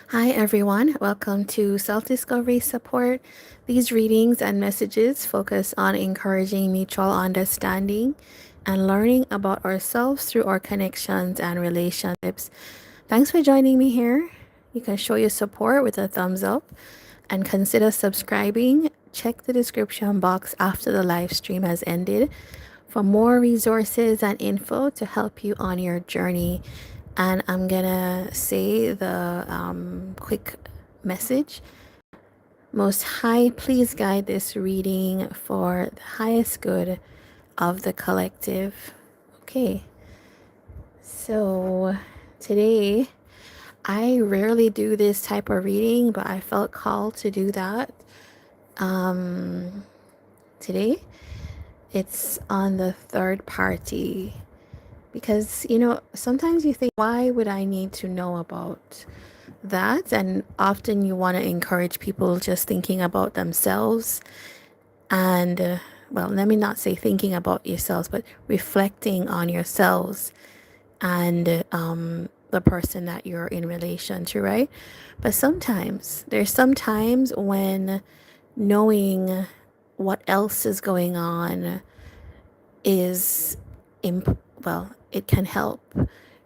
Hi, everyone. Welcome to Self Discovery Support. These readings and messages focus on encouraging mutual understanding and learning about ourselves through our connections and relationships. Thanks for joining me here. You can show your support with a thumbs up and consider subscribing. Check the description box after the live stream has ended for more resources and info to help you on your journey. And I'm gonna say the quick message. Most High, please guide this reading for the highest good of the collective. Okay, so today I rarely do this type of reading, but I felt called to do that today. It's on the third party because sometimes you think, why would I need to know about that? And often you want to encourage people just thinking about themselves and well, let me not say thinking about yourselves, but reflecting on yourselves and the person that you're in relation to, right? But sometimes there's some times when knowing what else is going on is well, it can help,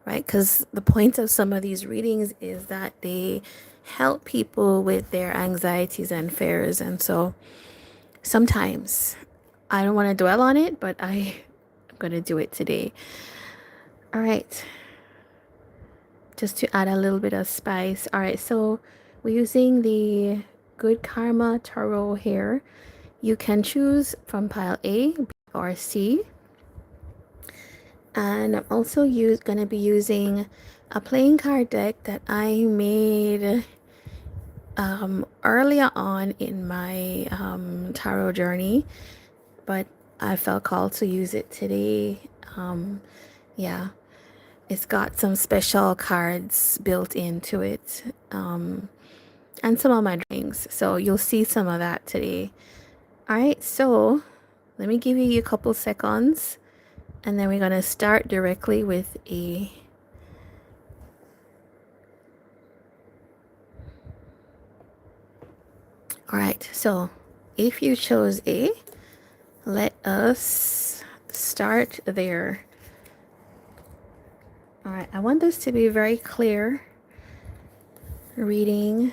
right? Because the point of some of these readings is that they help people with their anxieties and fears. And so sometimes I don't want to dwell on it, but I'm going to do it today. All right. Just to add a little bit of spice. All right. So we're using the Good Karma Tarot here. You can choose from pile A, B, or C. And I'm also going to be using a playing card deck that I made earlier on in my tarot journey, but I felt called to use it today. Yeah, it's got some special cards built into it, and some of my drawings. So you'll see some of that today. All right, so let me give you a couple seconds, and then we're going to start directly with a all right, so if you chose A, let us start there. All right, I want this to be very clear reading.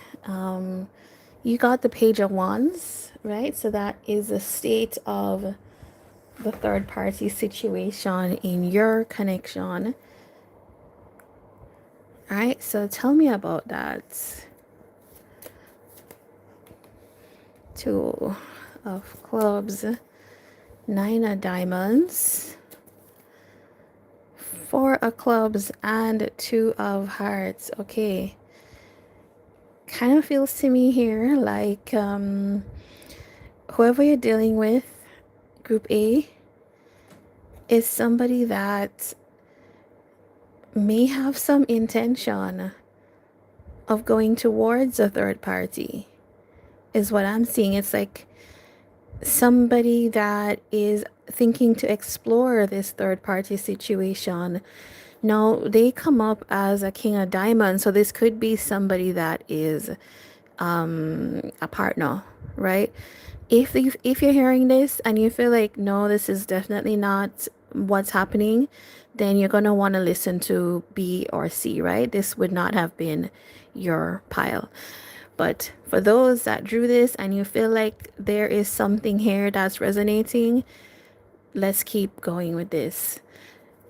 You got the Page of Wands, right? So that is a state of the third party situation in your connection. All right, so tell me about that. Two of Clubs, Nine of Diamonds, Four of Clubs, and Two of Hearts. Okay. Kind of feels to me here like whoever you're dealing with, Group A, is somebody that may have some intention of going towards a third party, is what I'm seeing. It's like somebody that is thinking to explore this third party situation. Now, they come up as a King of Diamonds, so this could be somebody that is a partner, right? If you're hearing this and you feel like, no, this is definitely not what's happening, then you're going to want to listen to B or C, right? This would not have been your pile. But for those that drew this and you feel like there is something here that's resonating, let's keep going with this.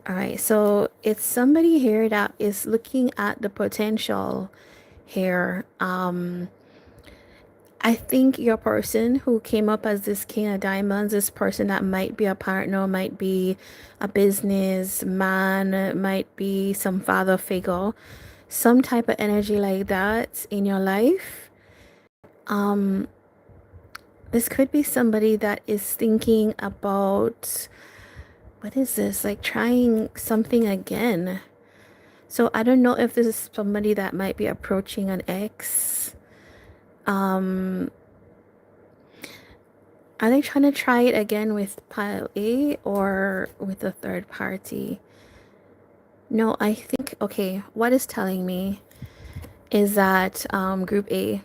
All right, so it's somebody here that is looking at the potential here. I think your person who came up as this King of Diamonds, this person that might be a partner, might be a business man, might be some father figure, some type of energy like that in your life. This could be somebody that is thinking about, what is this, like trying something again. So I don't know if this is somebody that might be approaching an ex. Are they trying to try it again with pile A or with a third party? No, I think, okay, what is telling me is that group A,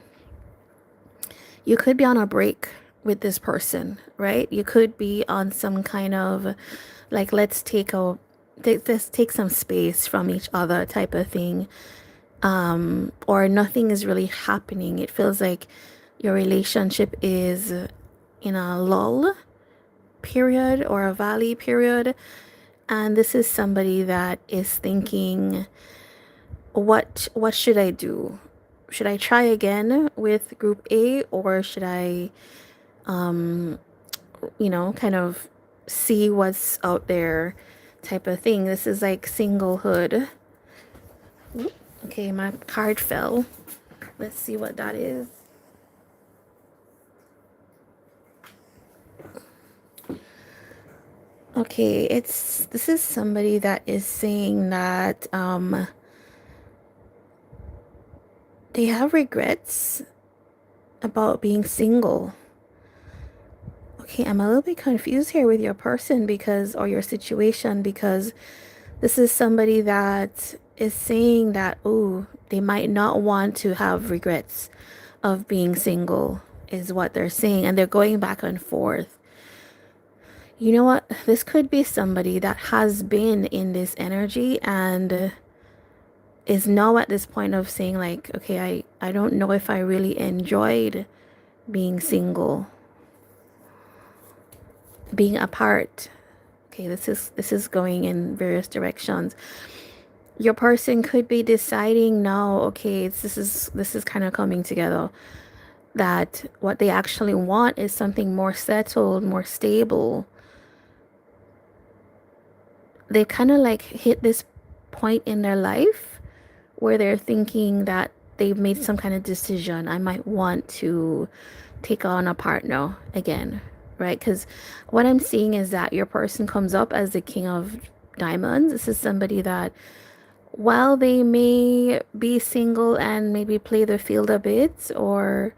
you could be on a break with this person, right? You could be on some kind of like, let's take some space from each other type of thing. Or nothing is really happening. It feels like your relationship is in a lull period or a valley period. And this is somebody that is thinking, what should I do? Should I try again with group A, or should I kind of see what's out there type of thing? This is like singlehood. Okay, my card fell. Let's see what that is. Okay, this is somebody that is saying that they have regrets about being single. Okay, I'm a little bit confused here with your person or your situation, because this is somebody that is saying that, oh, they might not want to have regrets of being single, is what they're saying. And they're going back and forth. You know what? This could be somebody that has been in this energy and is now at this point of saying like, okay, I don't know if I really enjoyed being single, being apart. Okay, this is going in various directions. Your person could be deciding now, okay, this is kind of coming together, that what they actually want is something more settled, more stable. They kind of like hit this point in their life where they're thinking that they've made some kind of decision. I might want to take on a partner again, right? Because what I'm seeing is that your person comes up as the King of Diamonds. This is somebody that, while they may be single and maybe play the field a bit or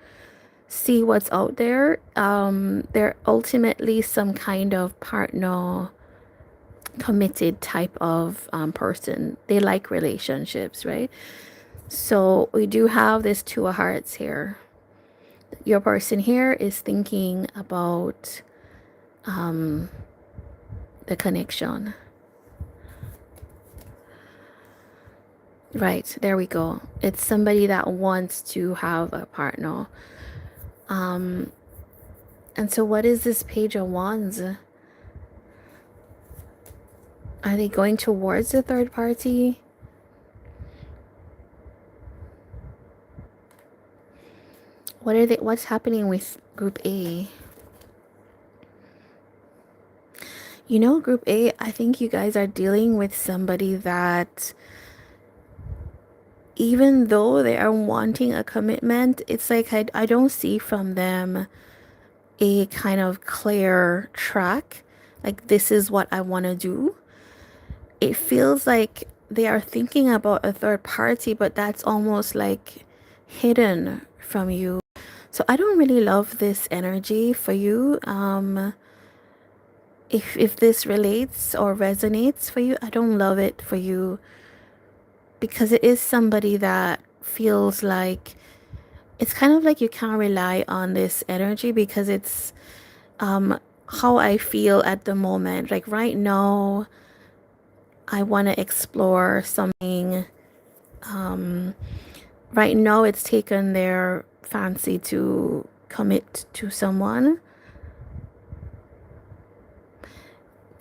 see what's out there, they're ultimately some kind of partner committed type of person. They like relationships, right? So we do have this Two of Hearts here. Your person here is thinking about the connection. Right, there we go. It's somebody that wants to have a partner. And so what is this Page of Wands? Are they going towards the third party? What's happening with group A? You know, group A, I think you guys are dealing with somebody that, even though they are wanting a commitment, it's like I don't see from them a kind of clear track. Like, this is what I want to do. It feels like they are thinking about a third party, but that's almost like hidden from you. So I don't really love this energy for you. If this relates or resonates for you, I don't love it for you, because it is somebody that feels like it's kind of like you can't rely on this energy, because it's how I feel at the moment. Like right now, I want to explore something. Right now, it's taken their fancy to commit to someone.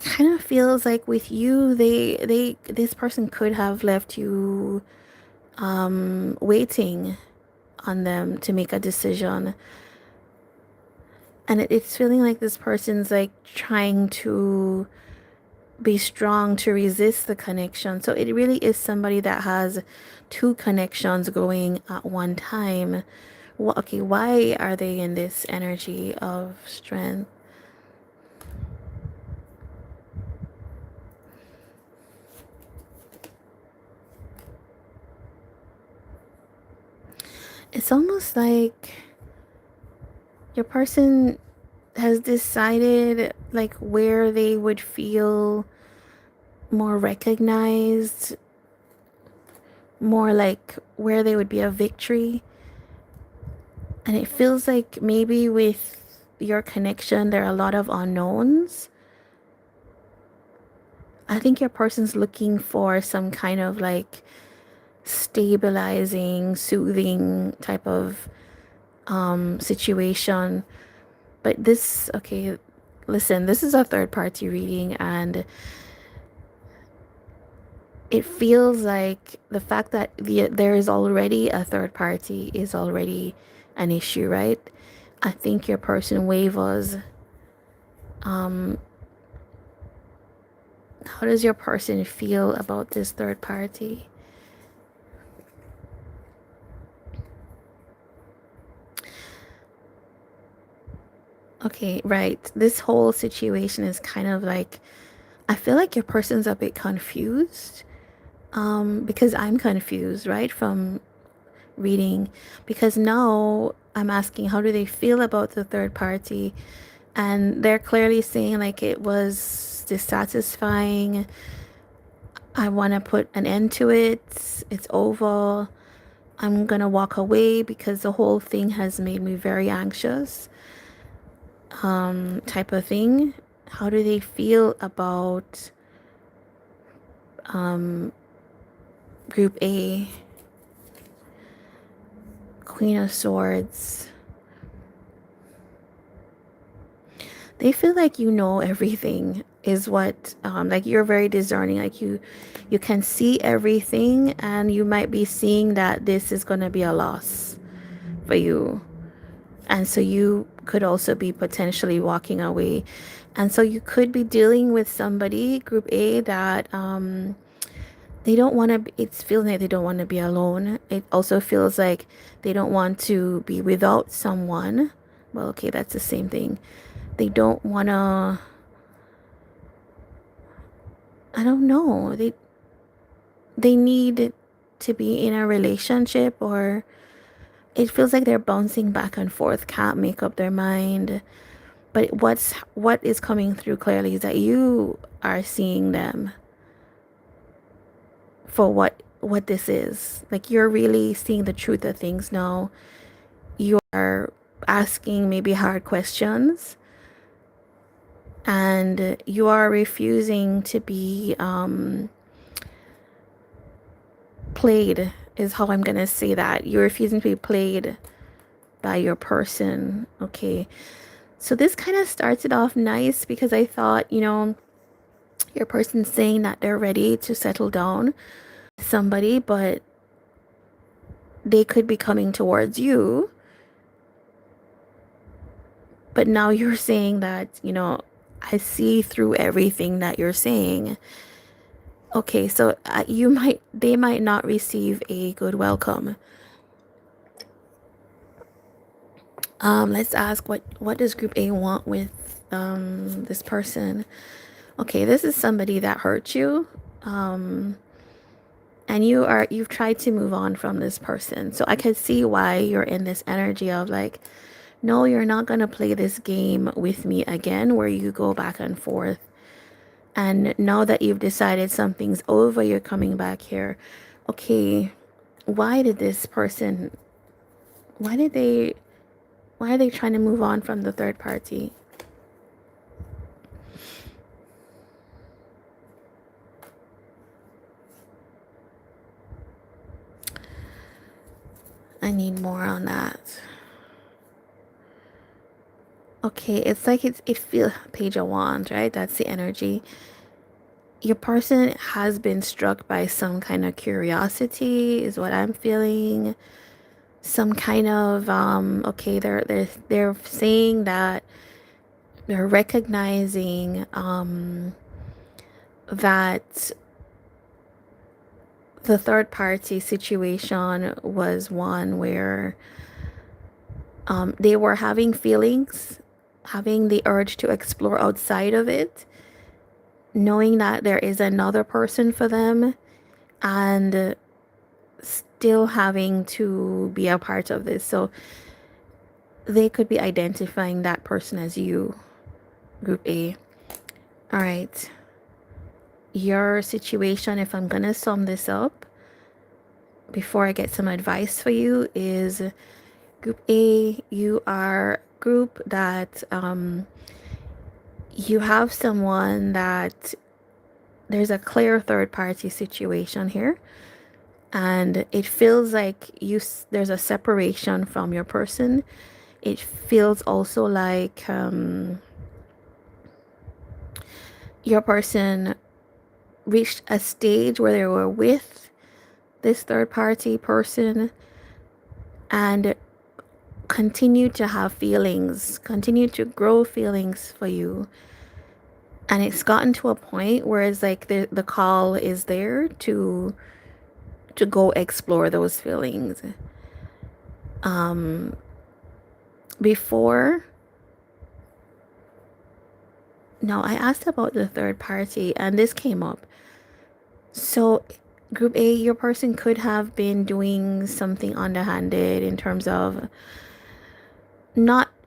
Kind of feels like with you, this person could have left you waiting on them to make a decision. And it's feeling like this person's like trying to be strong to resist the connection. So it really is somebody that has two connections going at one time. Well, okay, why are they in this energy of strength? It's almost like your person has decided like where they would feel more recognized, more like where there would be a victory. And it feels like maybe with your connection, there are a lot of unknowns. I think your person's looking for some kind of like stabilizing, soothing type of situation. But this, okay, listen, this is a third party reading, and it feels like the fact that there is already a third party is already an issue, right? I think your person wavers. How does your person feel about this third party? Okay, right. This whole situation is kind of like, I feel like your person's a bit confused. Because I'm confused, right? From reading. Because now I'm asking, how do they feel about the third party? And they're clearly saying like it was dissatisfying. I want to put an end to it. It's over. I'm gonna walk away because the whole thing has made me very anxious. Type of thing. How do they feel about group A? Queen of Swords. They feel like you know everything is what like you're very discerning, like you can see everything, and you might be seeing that this is going to be a loss for you, and so you could also be potentially walking away. And so you could be dealing with somebody, group A, that they don't want to, it's feeling like they don't want to be alone. It also feels like they don't want to be without someone. Well, okay, that's the same thing. They don't want to, I don't know, they need to be in a relationship, or it feels like they're bouncing back and forth, can't make up their mind. But what is coming through clearly is that you are seeing them for what this is. Like you're really seeing the truth of things now. You are asking maybe hard questions, and you are refusing to be played, is how I'm gonna say that. You're refusing to be played by your person. Okay, so this kind of started off nice because I thought, your person's saying that they're ready to settle down with somebody, but they could be coming towards you. But now you're saying that, I see through everything that you're saying. Okay, so they might not receive a good welcome. Let's ask what does group A want with this person? Okay, this is somebody that hurt you. And you've tried to move on from this person. So I could see why you're in this energy of like, no, you're not going to play this game with me again, where you go back and forth. And now that you've decided something's over, you're coming back here. Okay, why did this person, why did they, why are they trying to move on from the third party? I need more on that. Okay, it's like it feels Page of Wands, right? That's the energy. Your person has been struck by some kind of curiosity, is what I'm feeling. Some kind of okay, they're saying that they're recognizing that the third party situation was one where they were having feelings, having the urge to explore outside of it, knowing that there is another person for them, and still having to be a part of this. So they could be identifying that person as you, group A. All right. Your situation, if I'm going to sum this up, before I get some advice for you is Group A, you are group that you have someone that there's a clear third party situation here, and it feels like there's a separation from your person. It feels also like your person reached a stage where they were with this third party person and continued to have feelings, continued to grow feelings for you. And it's gotten to a point where it's like the call is there to go explore those feelings. Before, no, I asked about the third party and this came up. So Group A, your person could have been doing something underhanded in terms of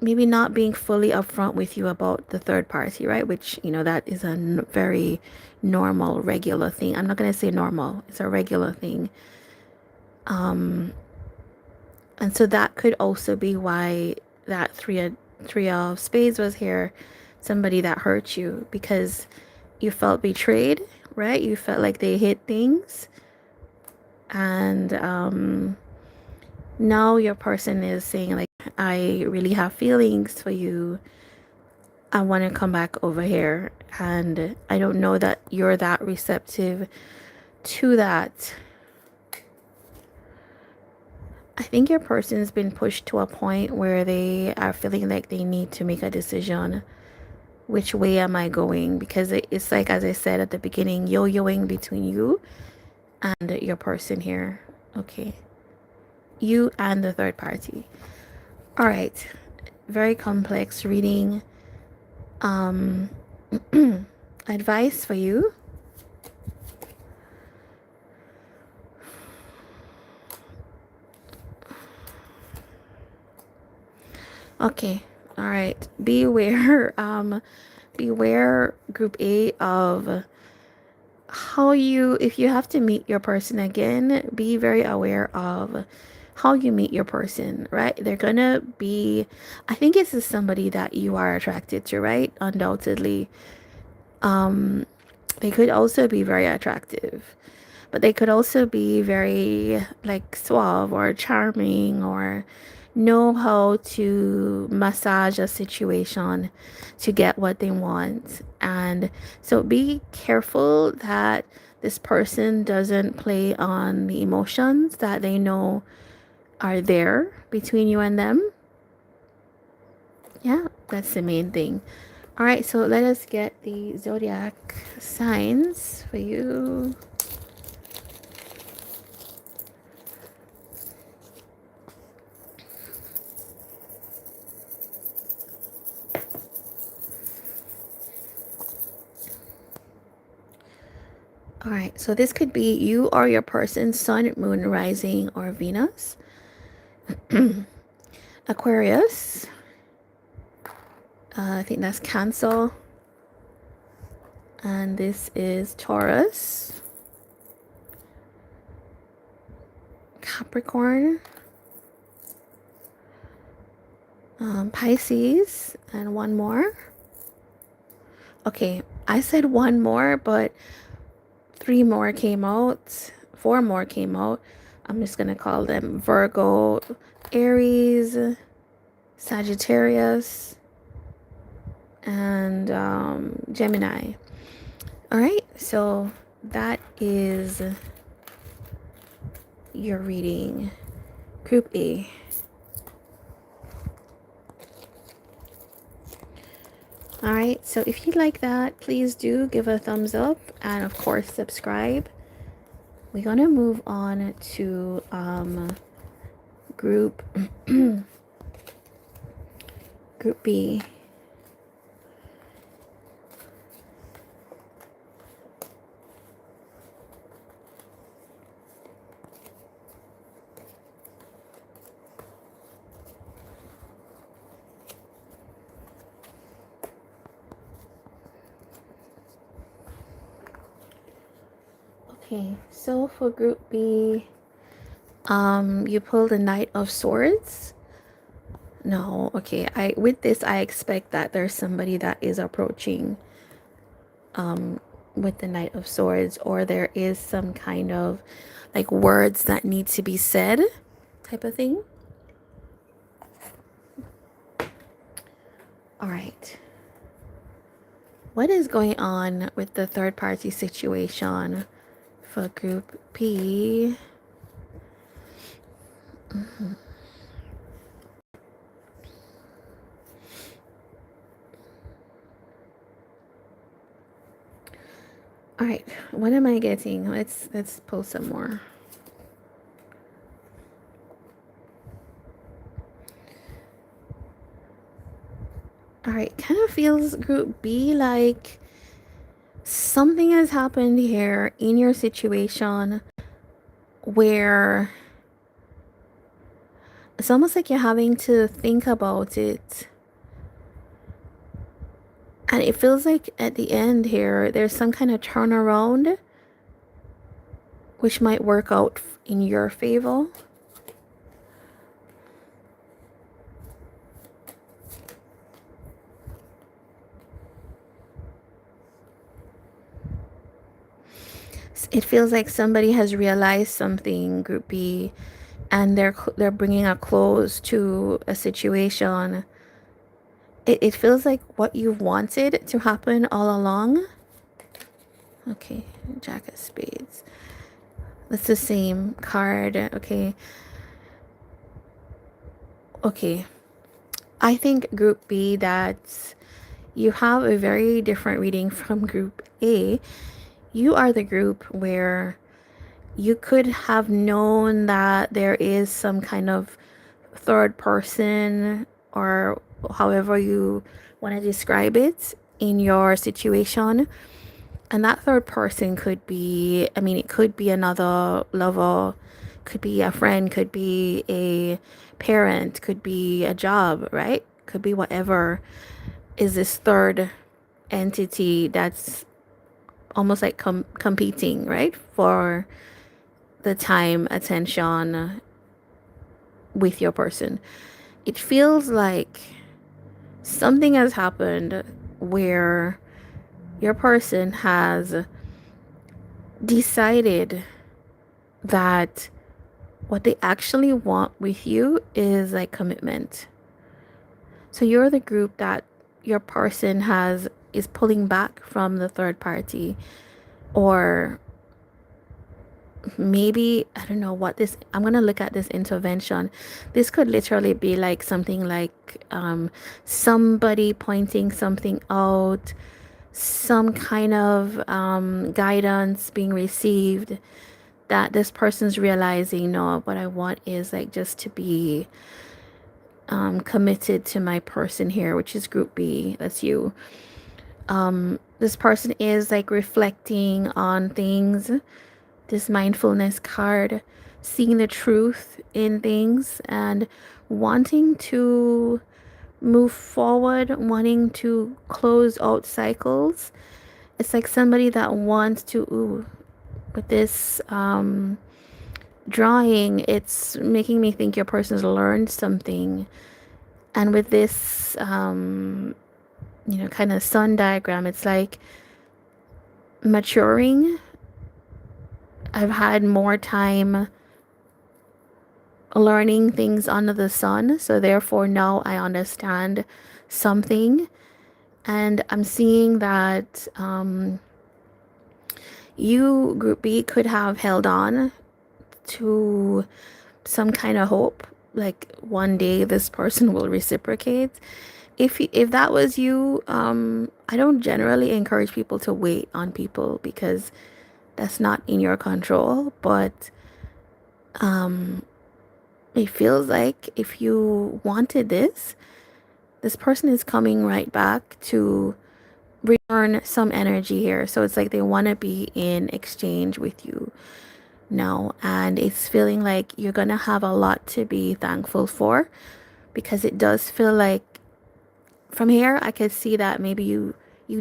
maybe not being fully upfront with you about the third party, right? Which, that is a very normal, regular thing. I'm not going to say normal. It's a regular thing. And so that could also be why that three of spades was here. Somebody that hurt you because you felt betrayed, right? You felt like they hid things. And now your person is saying like, I really have feelings for you. I want to come back over here. And I don't know that you're that receptive to that. I think your person's been pushed to a point where they are feeling like they need to make a decision. Which way am I going? Because it's like, as I said at the beginning, yo-yoing between you and your person here. Okay. You and the third party. All right. Very complex reading. Advice for you. Okay. All right. Beware. Beware, Group A, of how if you have to meet your person again, be very aware of how you meet your person, right? They're gonna be, I think this is somebody that you are attracted to, right? Undoubtedly. They could also be very attractive, but they could also be very like suave or charming or know how to massage a situation to get what they want. And so be careful that this person doesn't play on the emotions that they know are there between you and them. Yeah, that's the main thing. All right, so let us get the zodiac signs for you. All right, so this could be you or your person, sun, moon, rising, or Venus. Aquarius. I think that's Cancer. And this is Taurus. Capricorn. Pisces. And one more. Okay, I said one more, but 3 more came out. 4 more came out. I'm just going to call them Virgo, Aries, Sagittarius, and Gemini. All right, so that is your reading, Group A. All right, so if you like that, please do give a thumbs up and of course subscribe. We're gonna move on to group Group B. Okay, so for Group B, You pull the Knight of Swords. No, okay. With this I expect that there's somebody that is approaching with the Knight of Swords, or there is some kind of like words that need to be said type of thing. All right. What is going on with the third party situation for group P? All right, what am I getting? Let's pull some more. All right, kind of feels group B like something has happened here in your situation where it's almost like you're having to think about it. And it feels like at the end here, there's some kind of turnaround which might work out in your favor. It feels like somebody has realized something, group B, and they're bringing a close to a situation. It feels like what you've wanted to happen all along. Okay, Jack of Spades. That's the same card. Okay. Okay. I think group B, that you have a very different reading from group A. You are the group where you could have known that there is some kind of third person, or however you want to describe it, in your situation. And that third person could be, I mean, it could be another lover, could be a friend, could be a parent, could be a job, right? Could be whatever is this third entity that's almost like competing, right? For the time, attention with your person. It feels like something has happened where your person has decided that what they actually want with you is like commitment. So you're the group that your person is pulling back from the third party, or maybe I don't know what this, I'm gonna look at this intervention. This could literally be like something like somebody pointing something out, some kind of guidance being received, that this person's realizing, no, what I want is like just to be committed to my person here, which is group B. That's you. This person is like reflecting on things, this mindfulness card, seeing the truth in things and wanting to move forward, wanting to close out cycles. It's like somebody that wants to, ooh, with this drawing, it's making me think your person's learned something. And with this kind of sun diagram, it's like maturing. I've had more time learning things under the sun, so therefore now I understand something. And I'm seeing that you, group B, could have held on to some kind of hope, like one day this person will reciprocate. If that was you, I don't generally encourage people to wait on people because that's not in your control. But it feels like if you wanted this person is coming right back to return some energy here. So it's like they want to be in exchange with you now, and it's feeling like you're gonna have a lot to be thankful for, because it does feel like from here I could see that maybe you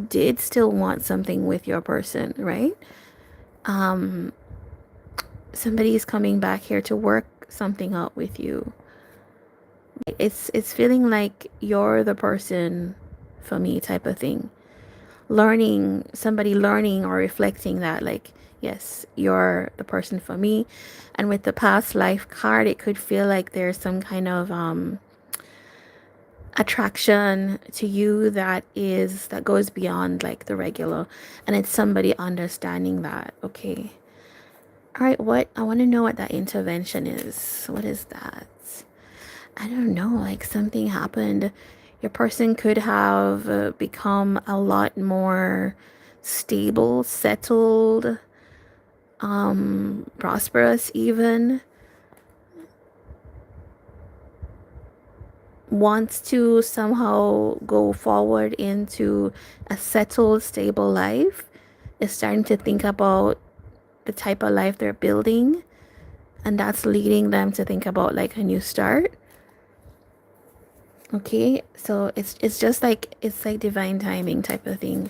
did still want something with your person, right? Somebody is coming back here to work something out with you. It's feeling like you're the person for me type of thing. Somebody learning or reflecting that, like, yes, you're the person for me. And with the past life card, it could feel like there's some kind of attraction to you that goes beyond like the regular, and it's somebody understanding that. Okay, all right, what I want to know what that intervention is. What is that? I don't know, like something happened. Your person could have become a lot more stable, settled, prosperous even. Wants to somehow go forward into a settled, stable life. Is starting to think about the type of life they're building. And that's leading them to think about like a new start. Okay, so it's just like it's like divine timing type of thing.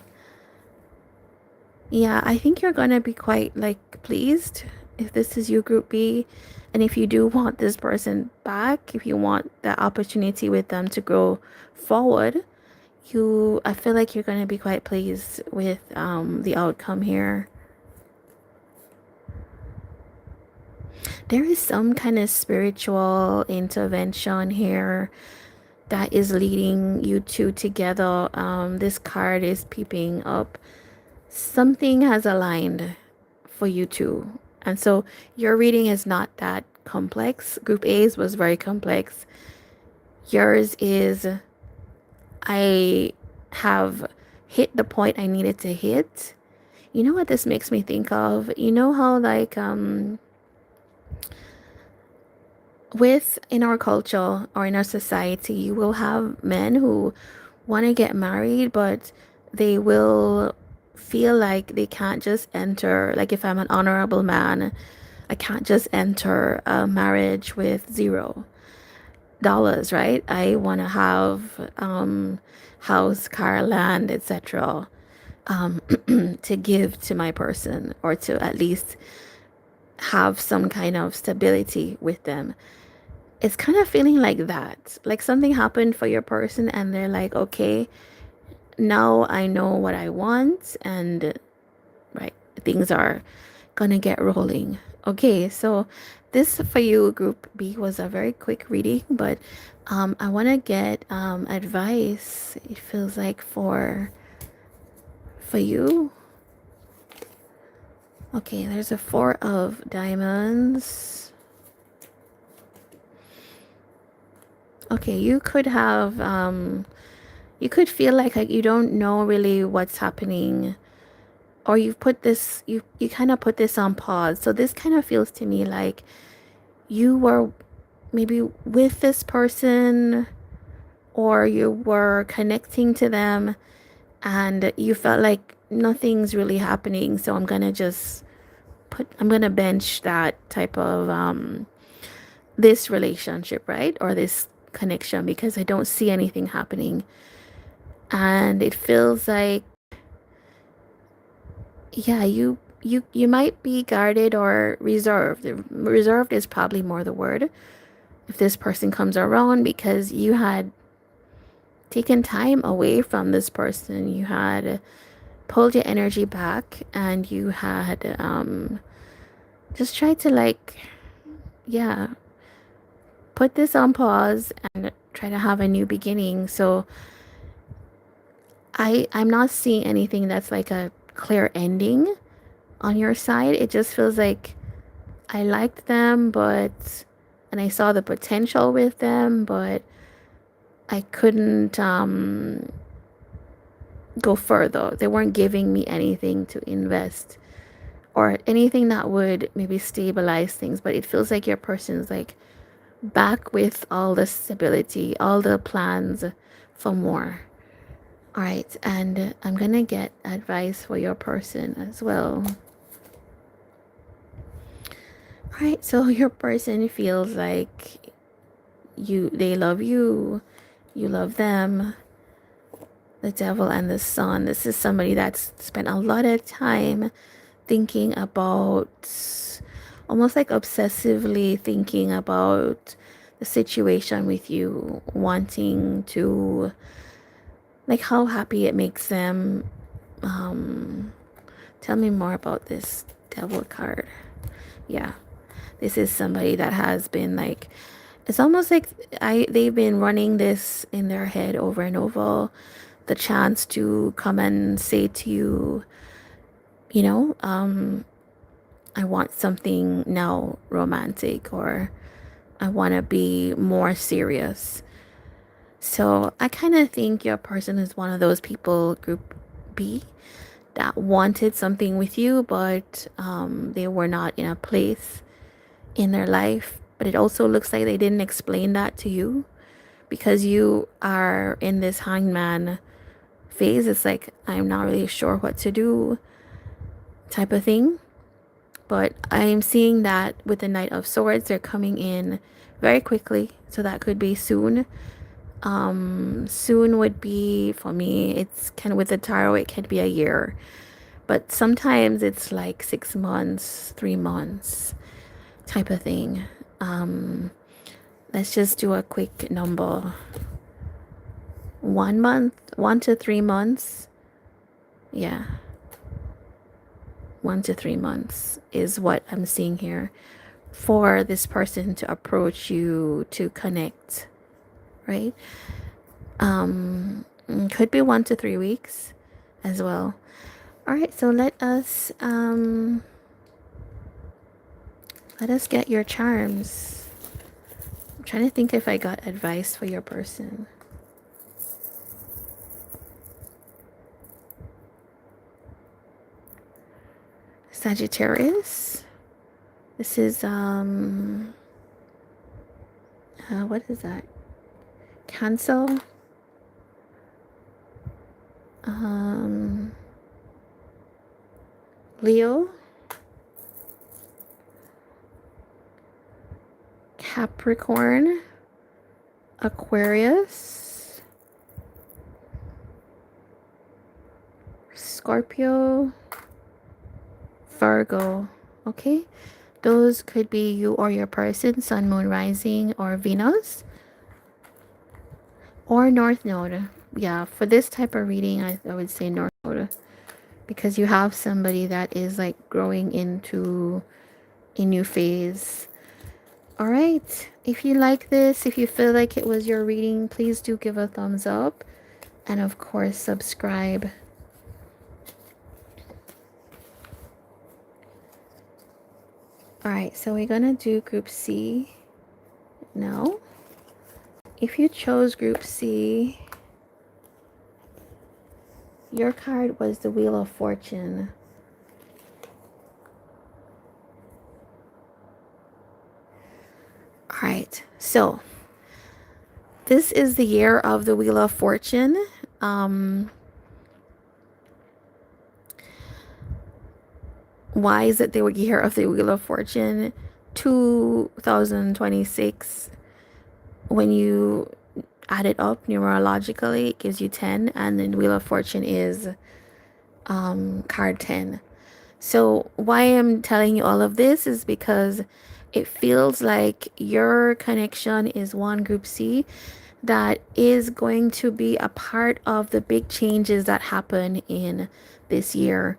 Yeah, I think you're gonna be quite like pleased if this is you, group B. And if you do want this person back, if you want the opportunity with them to grow forward, I feel like you're gonna be quite pleased with the outcome here. There is some kind of spiritual intervention here that is leading you two together. This card is peeping up. Something has aligned for you two. And so your reading is not that complex. Group A's was very complex. Yours is, I have hit the point I needed to hit. You know what this makes me think of? You know how like in our culture or in our society, you will have men who want to get married, but they will feel like they can't just enter, like if I'm an honorable man, I can't just enter a marriage with $0, right? I want to have house, car, land, etc. To give to my person, or to at least have some kind of stability with them. It's kind of feeling like that. Like something happened for your person and they're like, okay, now I know what I want, and right, things are gonna get rolling. Okay, so this for you, group B, was a very quick reading, but I want to get advice. It feels like for you. Okay, there's a 4 of diamonds. Okay, you could have you could feel like you don't know really what's happening, or you've put this, you kind of put this on pause. So this kind of feels to me like you were maybe with this person, or you were connecting to them, and you felt like nothing's really happening, so I'm gonna bench that type of this relationship, right? Or this connection, because I don't see anything happening. And it feels like, yeah, you might be guarded or reserved. Reserved is probably more the word if this person comes around, because you had taken time away from this person. You had pulled your energy back, and you had just tried to like, yeah, put this on pause and try to have a new beginning. So I'm not seeing anything that's like a clear ending on your side. It just feels like I liked them, and I saw the potential with them, but I couldn't go further. They weren't giving me anything to invest, or anything that would maybe stabilize things. But it feels like your person's like back with all the stability, all the plans for more. All right, and I'm gonna get advice for your person as well. All right, so your person feels like they love you, you love them. The devil and the sun. This is somebody that's spent a lot of time thinking about, almost like obsessively thinking about the situation with you, wanting to, like, how happy it makes them. Tell me more about this devil card. Yeah, this is somebody that has been like, it's almost like they've been running this in their head over and over. The chance to come and say to you, you know, I want something now romantic, or I want to be more serious. So I kind of think your person is one of those people, group B, that wanted something with you, but they were not in a place in their life. But it also looks like they didn't explain that to you because you are in this hangman phase. It's like, I'm not really sure what to do type of thing. But I'm seeing that with the Knight of Swords, they're coming in very quickly. So that could be soon. Soon would be, for me, it's kind of with the tarot, it can be a year. But sometimes it's like 6 months, 3 months type of thing. Let's just do a quick number. 1 month, 1 to 3 months. Yeah. 1 to 3 months is what I'm seeing here for this person to approach you to connect, right? Could be 1 to 3 weeks as well. All right, so let us get your charms. I'm trying to think if I got advice for your person. Sagittarius. This is what is that? Cancel. Leo. Capricorn. Aquarius. Scorpio. Virgo. Okay, those could be you or your person, sun, moon, rising, or Venus, or north node. Yeah, for this type of reading, I would say north node, because you have somebody that is like growing into a new phase. All right, if you like this, if you feel like it was your reading, please do give a thumbs up, and of course subscribe. All right, so we're gonna do group C now. If you chose group C, your card was the Wheel of Fortune. All right, so this is the year of the Wheel of Fortune. Why is it the year of the Wheel of Fortune? 2026, when you add it up numerologically, it gives you 10, and then Wheel of Fortune is card 10. So why I'm telling you all of this is because it feels like your connection is one group C that is going to be a part of the big changes that happen in this year.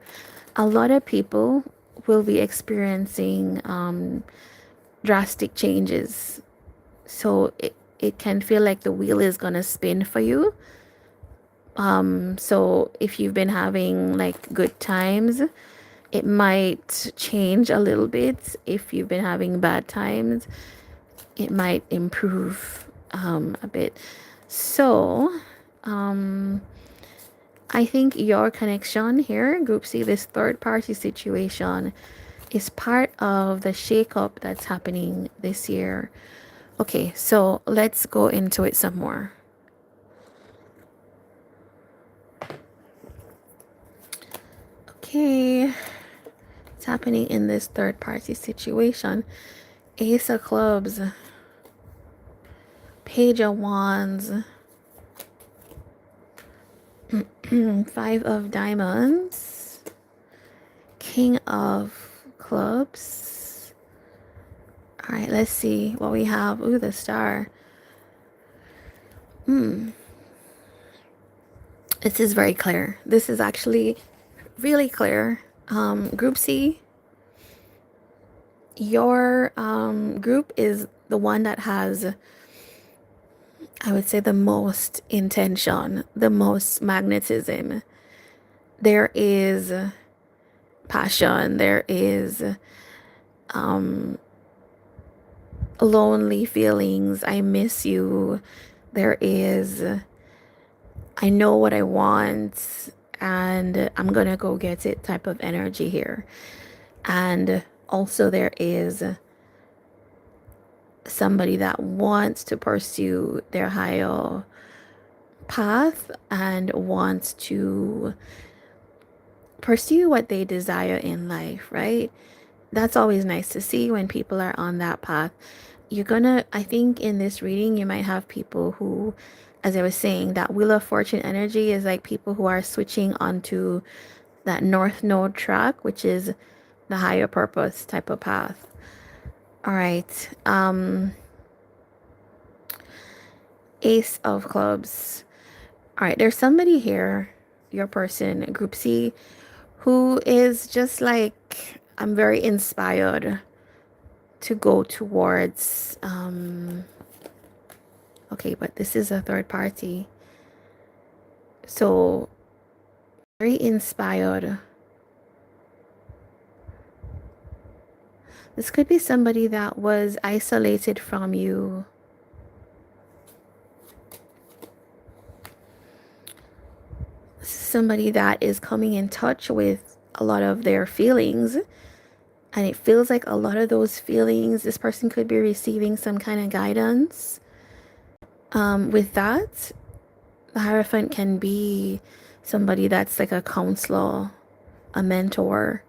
A lot of people will be experiencing drastic changes. So it can feel like the wheel is going to spin for you. So if you've been having like good times, it might change a little bit. If you've been having bad times, it might improve a bit. So I think your connection here, group C, this third party situation, is part of the shakeup that's happening this year. Okay, so let's go into it some more. Okay, it's happening in this third party situation. Ace of Clubs, Page of Wands, Five of Diamonds, King of Clubs, All right, let's see what we have. Ooh, the star. This is very clear. This is actually really clear. Group C, your group is the one that has, I would say, the most intention, the most magnetism. There is passion, there is lonely feelings. I miss you. There is, I know what I want and I'm gonna go get it type of energy here. And also, there is somebody that wants to pursue their higher path and wants to pursue what they desire in life, right? That's always nice to see when people are on that path. I think in this reading, you might have people who, as I was saying, that Wheel of Fortune energy is like people who are switching onto that North Node track, which is the higher purpose type of path. All right. Ace of Clubs. All right. There's somebody here, your person, Group C, who is just like, I'm very inspired to go towards, okay, but this is a third party. So, very inspired. This could be somebody that was isolated from you. Somebody that is coming in touch with a lot of their feelings. And it feels like a lot of those feelings, this person could be receiving some kind of guidance. With that, the Hierophant can be somebody that's like a counselor, a mentor.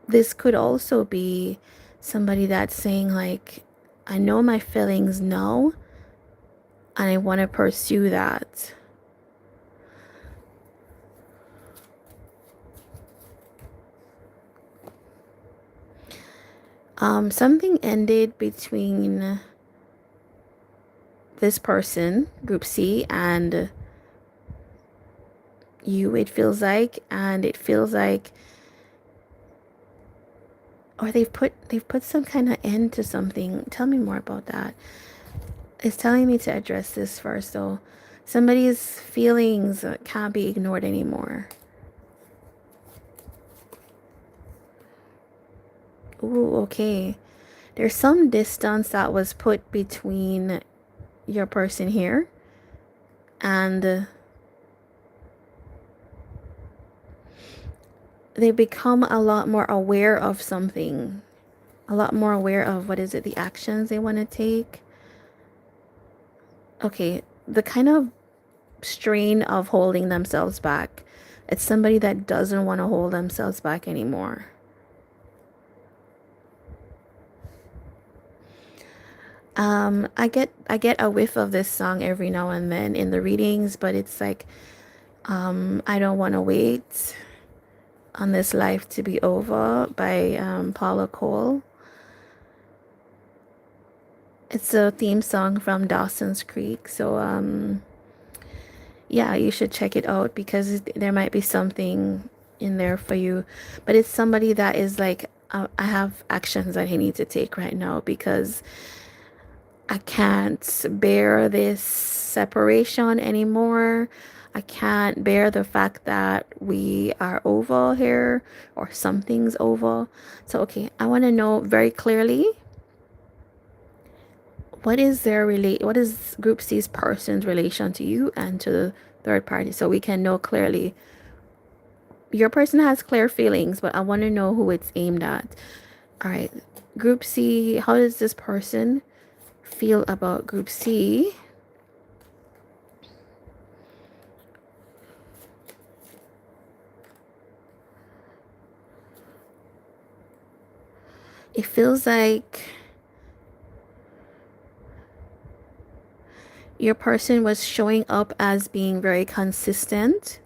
This could also be somebody that's saying like, I know my feelings now and I want to pursue that. Something ended between this person, Group C, and you, it feels like, and it feels like, or they've put some kind of end to something. Tell me more about that. It's telling me to address this first, though. Somebody's feelings can't be ignored anymore. Ooh, okay. There's some distance that was put between your person here and they become a lot more aware of something. A lot more aware of, what is it, the actions they want to take. Okay, the kind of strain of holding themselves back. It's somebody that doesn't want to hold themselves back anymore. I get a whiff of this song every now and then in the readings, but it's like, I don't want to wait on this life to be over by Paula Cole. It's a theme song from Dawson's Creek, so yeah, you should check it out because there might be something in there for you. But it's somebody that is like, I have actions that I need to take right now because I can't bear this separation anymore. I can't bear the fact that we are over here or something's over. So, okay, I want to know very clearly, what is Group C's person's relation to you and to the third party, so we can know clearly. Your person has clear feelings, but I want to know who it's aimed at. All right, Group C, how does this person feel about Group C? It feels like your person was showing up as being very consistent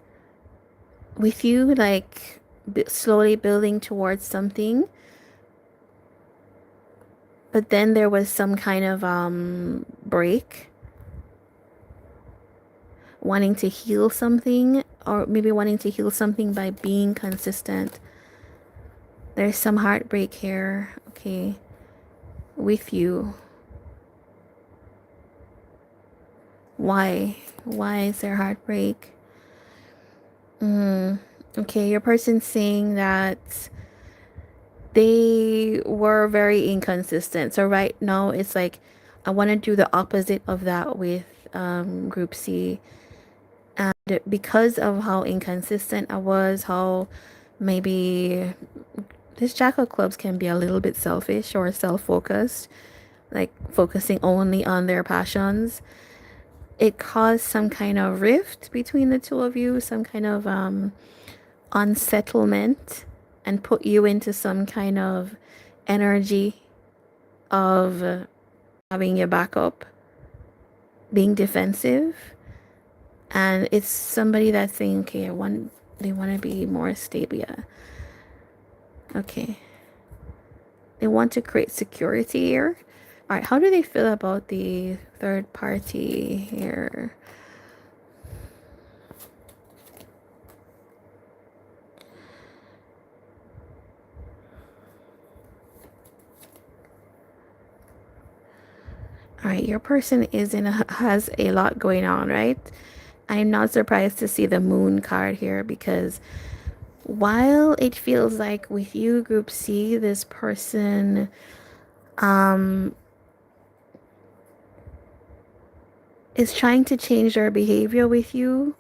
with you, like slowly building towards something. but then there was some kind of break, wanting to heal something, or maybe wanting to heal something by being consistent. There's some heartbreak here, okay, with you. Why? Why is there heartbreak? Okay, your person's saying that they were very inconsistent. So right now it's like I want to do the opposite of that with group C. And because of how inconsistent I was, how maybe this Jack of Clubs can be a little bit selfish or self-focused, like focusing only on their passions. It caused some kind of rift between the two of you, some kind of unsettlement, and put you into some kind of energy of having your back up, being defensive. And it's somebody that's saying, okay, they want to be more stable. Yeah. Okay. They want to create security here. All right, how do they feel about the third party here? All right, your person has a lot going on, right? I'm not surprised to see the moon card here, because while it feels like with you, group C, this person is trying to change their behavior with you.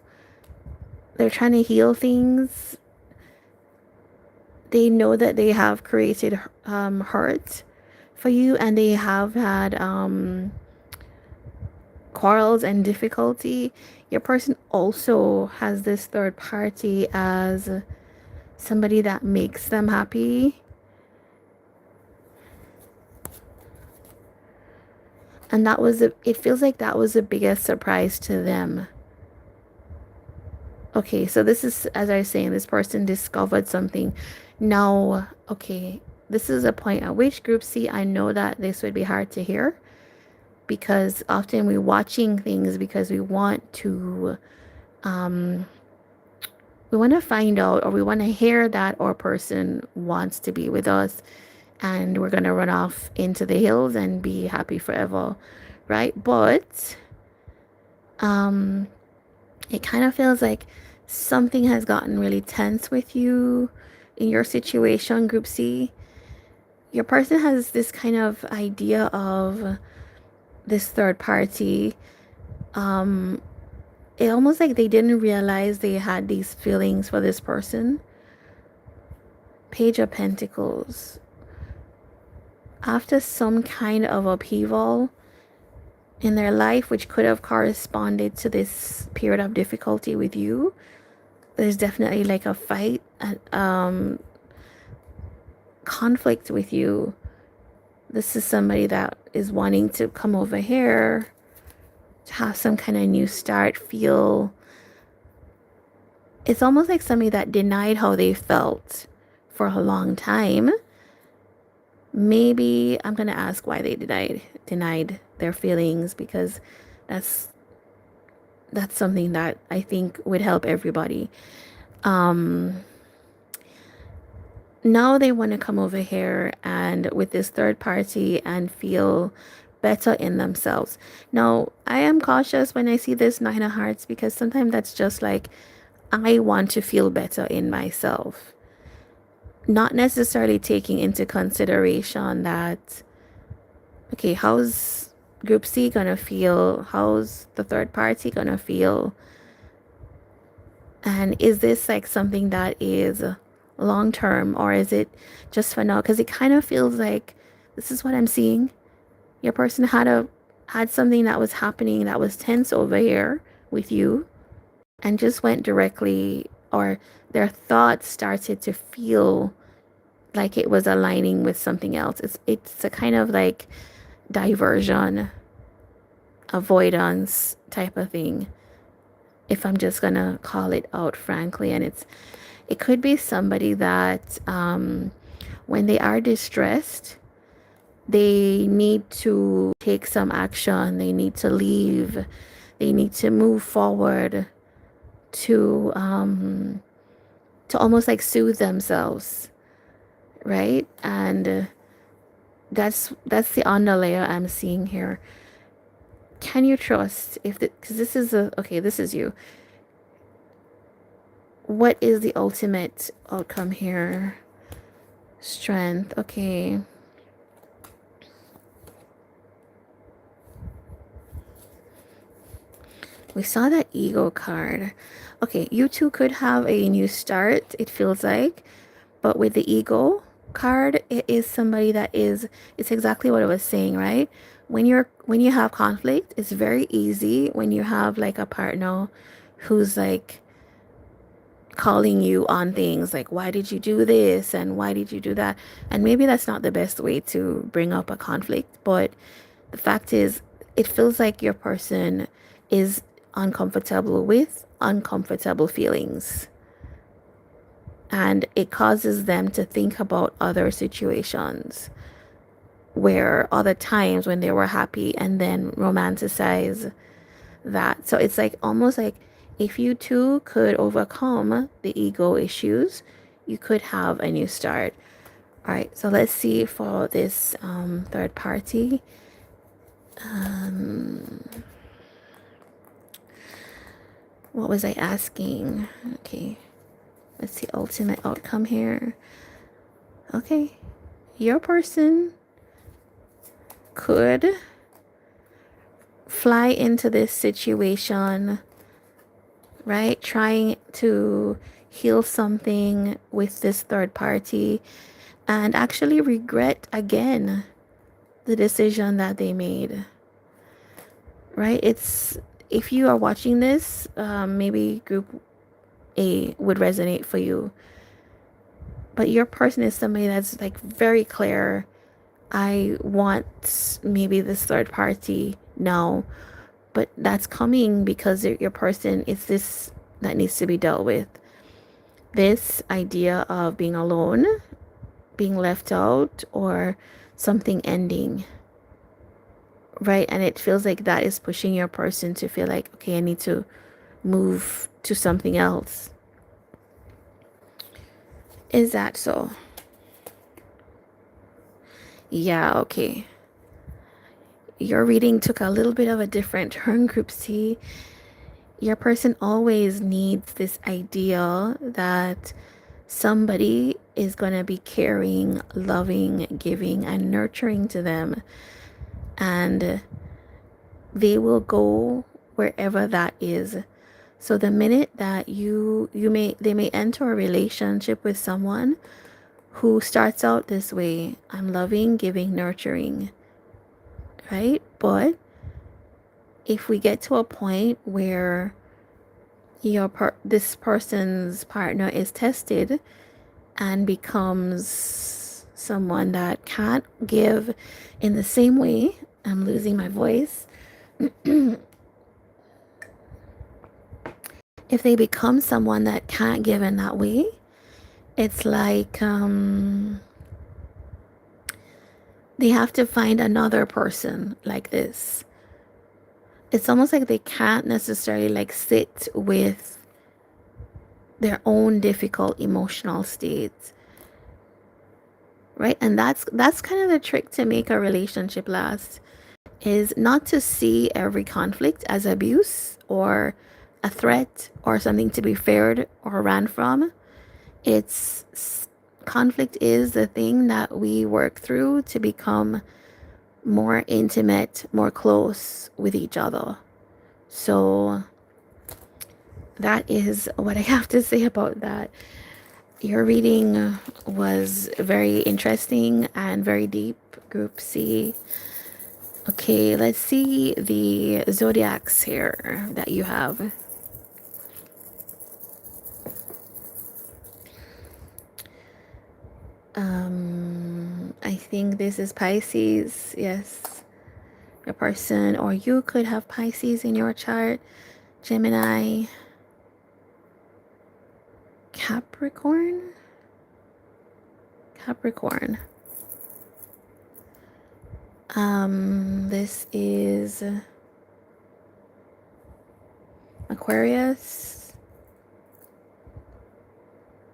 They're trying to heal things. They know that they have created hurt for you, and they have had quarrels and difficulty. Your person also has this third party as somebody that makes them happy. And it feels like that was the biggest surprise to them. Okay, so this is, as I was saying, this person discovered something. Now, okay, this is a point at which group C, I know that this would be hard to hear, because often we're watching things because we want to find out, or we want to hear that our person wants to be with us, and we're going to run off into the hills and be happy forever, right? But it kind of feels like something has gotten really tense with you in your situation, group C. Your person has this kind of idea of this third party. It almost like they didn't realize they had these feelings for this person. Page of Pentacles. After some kind of upheaval in their life, which could have corresponded to this period of difficulty with you, there's definitely like a fight, conflict with you. This is somebody that is wanting to come over here to have some kind of new start, feel. It's almost like somebody that denied how they felt for a long time. Maybe I'm going to ask why they denied their feelings, because that's something that I think would help everybody. Now they want to come over here and with this third party and feel better in themselves. Now, I am cautious when I see this Nine of Hearts, because sometimes that's just like, I want to feel better in myself. Not necessarily taking into consideration that, okay, how's group C gonna feel? How's the third party gonna feel? And is this like something that is long term, or is it just for now? Because it kind of feels like this is what I'm seeing. Your person had something that was happening that was tense over here with you, and just went directly, or their thoughts started to feel like it was aligning with something else. It's a kind of like diversion, avoidance type of thing, if I'm just gonna call it out frankly. And it could be somebody that when they are distressed, they need to take some action, they need to leave, they need to move forward to almost like soothe themselves, right? And that's the underlayer I'm seeing here. Can you trust if because this is okay, this is you. What is the ultimate outcome here? Strength. Okay. We saw that ego card. Okay, you two could have a new start, it feels like. But with the ego card, it is somebody that is, it's exactly what I was saying, right? When you have conflict, it's very easy when you have like a partner who's like calling you on things like, why did you do this and why did you do that? And maybe that's not the best way to bring up a conflict, but the fact is it feels like your person is uncomfortable with uncomfortable feelings, and it causes them to think about other situations where other times when they were happy and then romanticize that. So it's like almost like if you two could overcome the ego issues, you could have a new start. All right, so let's see for this third party. What was I asking? Okay, let's see, ultimate outcome here. Okay, your person could fly into this situation, right? Trying to heal something with this third party and actually regret again the decision that they made, right? It's, if you are watching this, maybe group A would resonate for you. But your person is somebody that's like very clear. I want maybe this third party now, but that's coming because your person is this that needs to be dealt with. This idea of being alone, being left out, or something ending, right? And it feels like that is pushing your person to feel like, okay, I need to move to something else. Is that so? Yeah, okay. Your reading took a little bit of a different turn, Group C. Your person always needs this idea that somebody is going to be caring, loving, giving, and nurturing to them. And they will go wherever that is. So the minute that they may enter a relationship with someone who starts out this way, I'm loving, giving, nurturing, right? But if we get to a point where this person's partner is tested and becomes someone that can't give in the same way, I'm losing my voice. If they become someone that can't give in that way, it's like they have to find another person like this. It's almost like they can't necessarily like sit with their own difficult emotional states, right? And that's kind of the trick to make a relationship last, is not to see every conflict as abuse or a threat or something to be feared or ran from. It's conflict is the thing that we work through to become more intimate, more close with each other. So that is what I have to say about that. Your reading was very interesting and very deep, Group C. Okay, let's see the zodiacs here that you have. I think this is Pisces. Yes, your person or you could have Pisces in your chart. Gemini, Capricorn. This is Aquarius,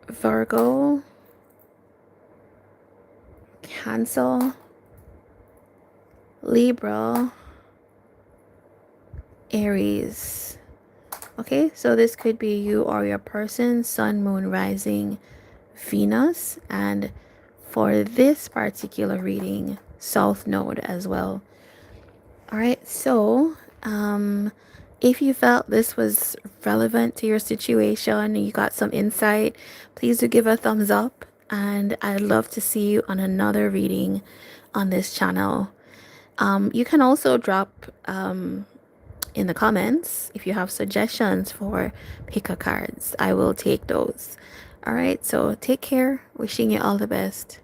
Virgo, Cancer, Libra, Aries. Okay, so this could be you or your person, sun, moon, rising, Venus, and for this particular reading, South Node as well. All right, so if you felt this was relevant to your situation, you got some insight, please do give a thumbs up, and I'd love to see you on another reading on this channel. You can also drop in the comments if you have suggestions for pick-a cards. I will take those. All right, so take care. Wishing you all the best.